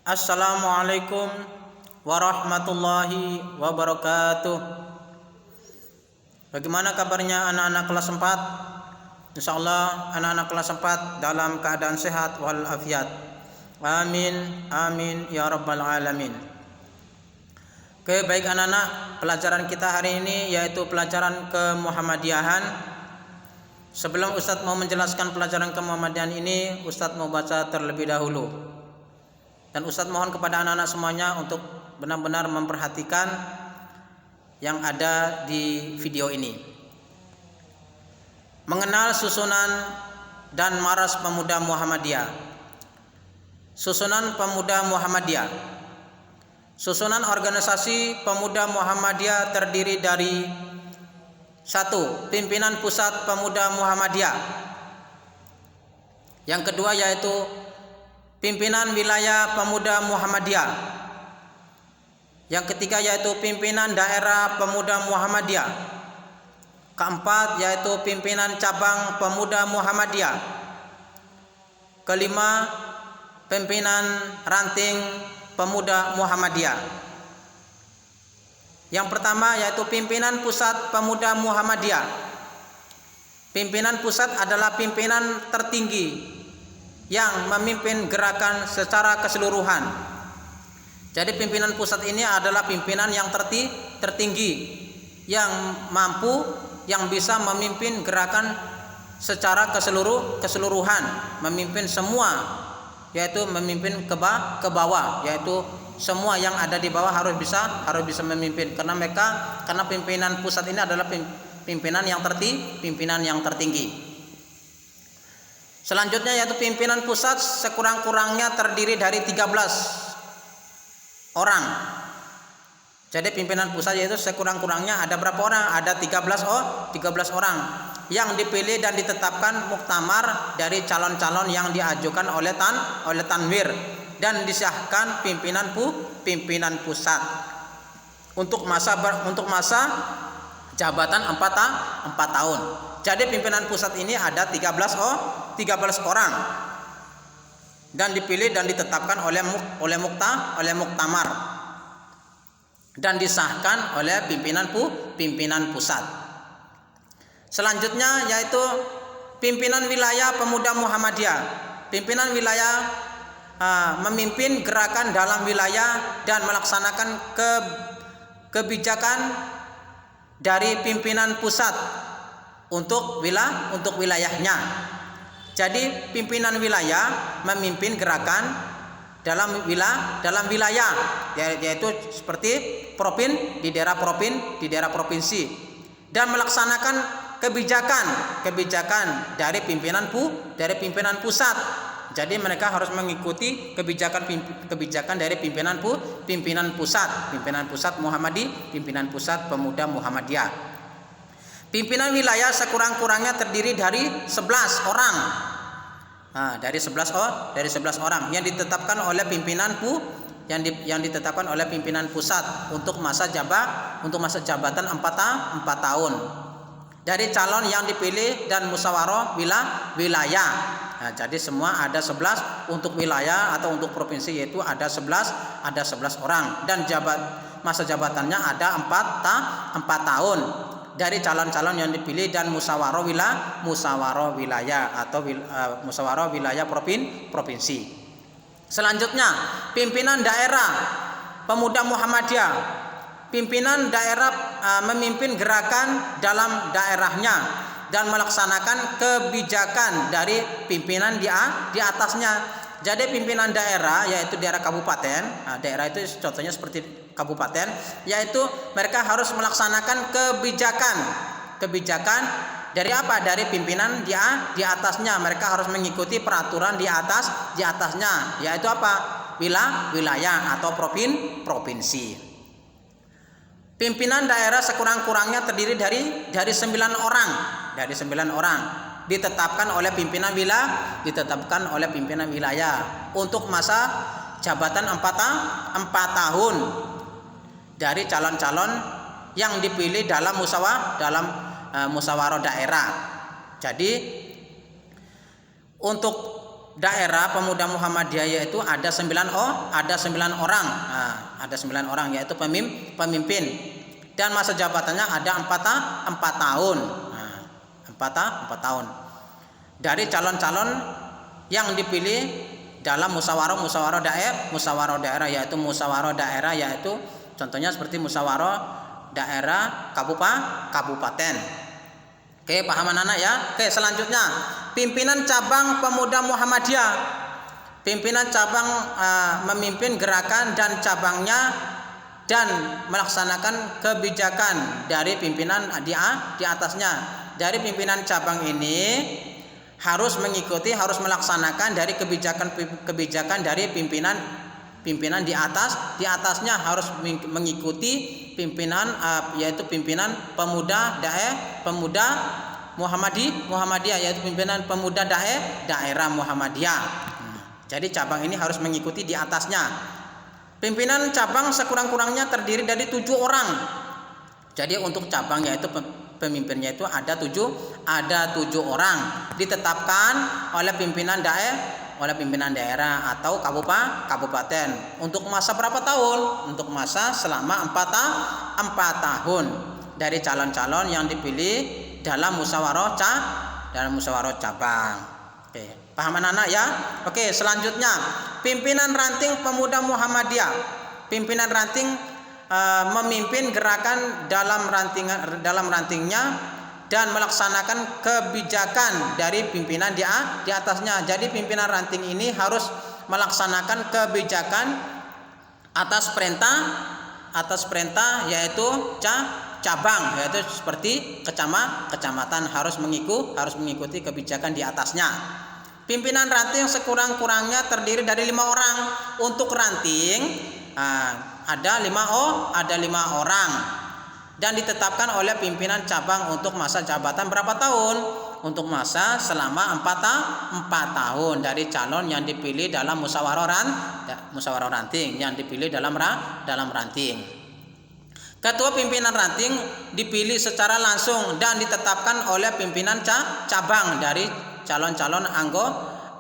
Assalamualaikum warahmatullahi wabarakatuh. Bagaimana kabarnya anak-anak kelas 4? Insyaallah anak-anak kelas 4 dalam keadaan sehat walafiat. Amin amin ya rabbal alamin. Oke, baik anak-anak, pelajaran kita hari ini yaitu pelajaran kemuhammadiyahan. Sebelum Ustadz mau menjelaskan pelajaran kemuhammadiyahan ini, Ustadz mau baca terlebih dahulu. Dan Ustadz mohon kepada anak-anak semuanya untuk benar-benar memperhatikan yang ada di video ini. Mengenal susunan dan maras pemuda Muhammadiyah. Susunan pemuda Muhammadiyah. Susunan organisasi pemuda Muhammadiyah terdiri dari 1. Pimpinan Pusat Pemuda Muhammadiyah. Yang kedua yaitu Pimpinan Wilayah Pemuda Muhammadiyah. Yang ketiga yaitu Pimpinan Daerah Pemuda Muhammadiyah. Keempat yaitu Pimpinan Cabang Pemuda Muhammadiyah. Kelima, Pimpinan Ranting Pemuda Muhammadiyah. Yang pertama yaitu Pimpinan Pusat Pemuda Muhammadiyah. Pimpinan pusat adalah pimpinan tertinggi yang memimpin gerakan secara keseluruhan. Jadi pimpinan pusat ini adalah pimpinan yang tertinggi yang mampu, yang bisa memimpin gerakan secara keseluruhan, memimpin semua, yaitu memimpin ke bawah, yaitu semua yang ada di bawah harus bisa memimpin, karena pimpinan pusat ini adalah pimpinan yang tertinggi. Selanjutnya yaitu pimpinan pusat sekurang-kurangnya terdiri dari 13 orang. Jadi pimpinan pusat yaitu sekurang-kurangnya ada berapa orang? Ada 13 orang yang dipilih dan ditetapkan muktamar dari calon-calon yang diajukan oleh Tanwir dan disahkan pimpinan pusat untuk masa jabatan 4 tahun. Jadi pimpinan pusat ini ada 13 orang dan dipilih dan ditetapkan oleh muktamar dan disahkan oleh pimpinan pusat. Selanjutnya yaitu Pimpinan Wilayah Pemuda Muhammadiyah. Pimpinan wilayah memimpin gerakan dalam wilayah dan melaksanakan kebijakan dari pimpinan pusat untuk wilayahnya. Jadi pimpinan wilayah memimpin gerakan dalam wilayah, yaitu seperti di daerah provinsi, dan melaksanakan kebijakan dari pimpinan pusat. Jadi mereka harus mengikuti kebijakan dari pimpinan pusat Muhammadi, pimpinan pusat Pemuda Muhammadiyah. Pimpinan wilayah sekurang-kurangnya terdiri dari 11 orang. Nah, dari 11 orang yang ditetapkan oleh yang ditetapkan oleh pimpinan pusat untuk masa jabatan 4 tahun. Dari calon yang dipilih dan musyawarah wilayah. Nah, jadi semua ada 11 untuk wilayah atau untuk provinsi, yaitu ada 11 orang dan masa jabatannya ada 4 tahun. Dari calon-calon yang dipilih dan musyawarah wilayah atau musyawarah wilayah provinsi. Selanjutnya pimpinan daerah Pemuda Muhammadiyah. Pimpinan daerah memimpin gerakan dalam daerahnya dan melaksanakan kebijakan dari pimpinan di atasnya. Jadi pimpinan daerah yaitu daerah kabupaten, daerah itu contohnya seperti kabupaten, yaitu mereka harus melaksanakan kebijakan dari apa? Dari pimpinan di atasnya. Mereka harus mengikuti peraturan di atasnya, yaitu apa? Wilayah atau provinsi. Pimpinan daerah sekurang-kurangnya terdiri dari 9 orang. Dari 9 orang ditetapkan oleh pimpinan wilayah untuk masa jabatan 4 tahun dari calon-calon yang dipilih dalam musyawarah daerah. Jadi untuk daerah pemuda Muhammadiyah yaitu ada 9 orang. Nah, ada 9 orang yaitu pemimpin. Dan masa jabatannya ada 4 tahun. Nah, 4 tahun. Dari calon-calon yang dipilih dalam musyawarah daerah yaitu contohnya seperti musyawarah daerah kabupaten. Oke, paham anak-anak ya? Oke, selanjutnya pimpinan cabang pemuda Muhammadiyah. Pimpinan cabang memimpin gerakan dan cabangnya dan melaksanakan kebijakan dari pimpinan di atasnya. Dari pimpinan cabang ini harus melaksanakan dari kebijakan dari pimpinan di atasnya harus mengikuti pimpinan yaitu pimpinan pemuda Muhammadiyah yaitu pimpinan pemuda daerah Muhammadiyah. Jadi cabang ini harus mengikuti di atasnya. Pimpinan cabang sekurang-kurangnya terdiri dari 7 orang. Jadi untuk cabang yaitu pemimpinnya itu ada 7 orang ditetapkan oleh pimpinan daerah atau kabupaten. Untuk masa berapa tahun? Untuk masa selama 4 tahun dari calon-calon yang dipilih dalam musyawarah cabang. Oke, paham anak-anak ya? Oke, selanjutnya pimpinan ranting pemuda Muhammadiyah. Pimpinan ranting memimpin gerakan dalam rantingnya dan melaksanakan kebijakan dari pimpinan di atasnya. Jadi pimpinan ranting ini harus melaksanakan kebijakan atas perintah yaitu cabang, yaitu seperti kecamatan harus mengikuti kebijakan di atasnya. Pimpinan ranting sekurang-kurangnya terdiri dari 5 orang. Untuk ranting ada 5 orang dan ditetapkan oleh pimpinan cabang untuk masa jabatan berapa tahun? Untuk masa selama 4 tahun dari calon yang dipilih dalam musyawarah ranting yang dipilih dalam ranting. Ketua pimpinan ranting dipilih secara langsung dan ditetapkan oleh pimpinan cabang dari calon-calon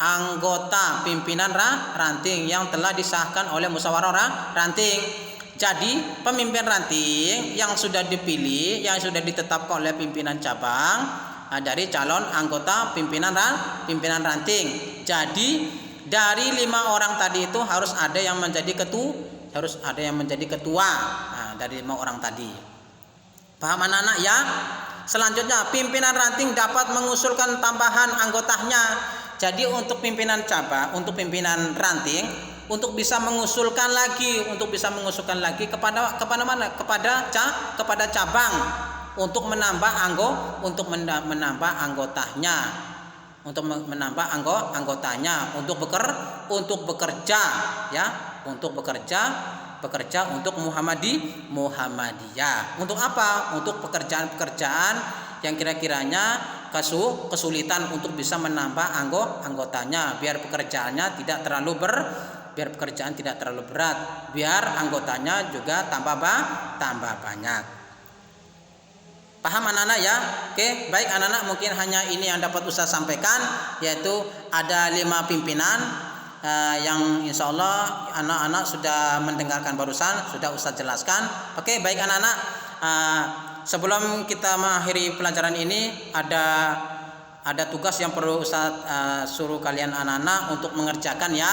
anggota pimpinan ranting yang telah disahkan oleh musyawarah ranting. Jadi pemimpin ranting yang sudah dipilih, yang sudah ditetapkan oleh pimpinan cabang dari calon anggota pimpinan ranting. Jadi dari 5 orang tadi itu harus ada yang menjadi ketua. Dari 5 orang tadi. Paham anak-anak ya? Selanjutnya pimpinan ranting dapat mengusulkan tambahan anggotanya. Jadi untuk pimpinan cabang, untuk pimpinan ranting untuk bisa mengusulkan lagi kepada mana? Kepada cabang untuk menambah anggotanya untuk bekerja ya, bekerja untuk Muhammadiyah. Untuk apa? Untuk pekerjaan-pekerjaan yang kira-kiranya kesulitan untuk bisa menambah anggotanya, biar pekerjaan tidak terlalu berat, biar anggotanya juga tambah banyak. Paham anak-anak ya? Oke, baik anak-anak, mungkin hanya ini yang dapat Ustaz sampaikan, yaitu ada 5 pimpinan yang insya Allah anak-anak sudah mendengarkan barusan, sudah Ustaz jelaskan. Oke, baik anak-anak, sebelum kita mengakhiri pelajaran ini ada tugas yang perlu Ustaz suruh kalian anak-anak untuk mengerjakan ya,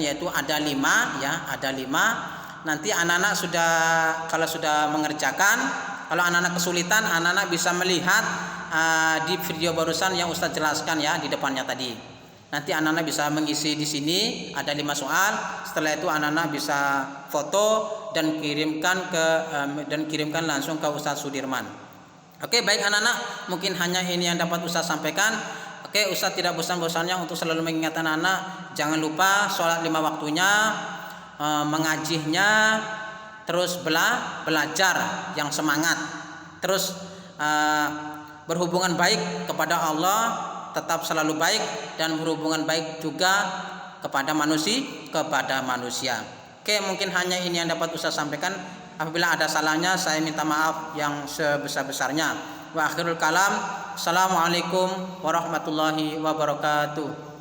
yaitu ada 5 ya, ada 5. Nanti anak-anak kalau sudah mengerjakan, kalau anak-anak kesulitan, anak-anak bisa melihat di video barusan yang Ustaz jelaskan ya di depannya tadi. Nanti anak-anak bisa mengisi di sini, ada 5 soal. Setelah itu anak-anak bisa foto dan kirimkan langsung ke Ustaz Sudirman. Oke, baik anak-anak, mungkin hanya ini yang dapat Ustaz sampaikan. Oke, Ustaz tidak bosan-bosannya untuk selalu mengingatkan anak, jangan lupa sholat 5 waktunya, mengajinya, terus belajar yang semangat, terus berhubungan baik kepada Allah, tetap selalu baik, dan berhubungan baik juga kepada manusia. Oke, mungkin hanya ini yang dapat Ustaz sampaikan. Apabila ada salahnya, saya minta maaf yang sebesar-besarnya. Wa akhirul kalam. Assalamualaikum warahmatullahi wabarakatuh.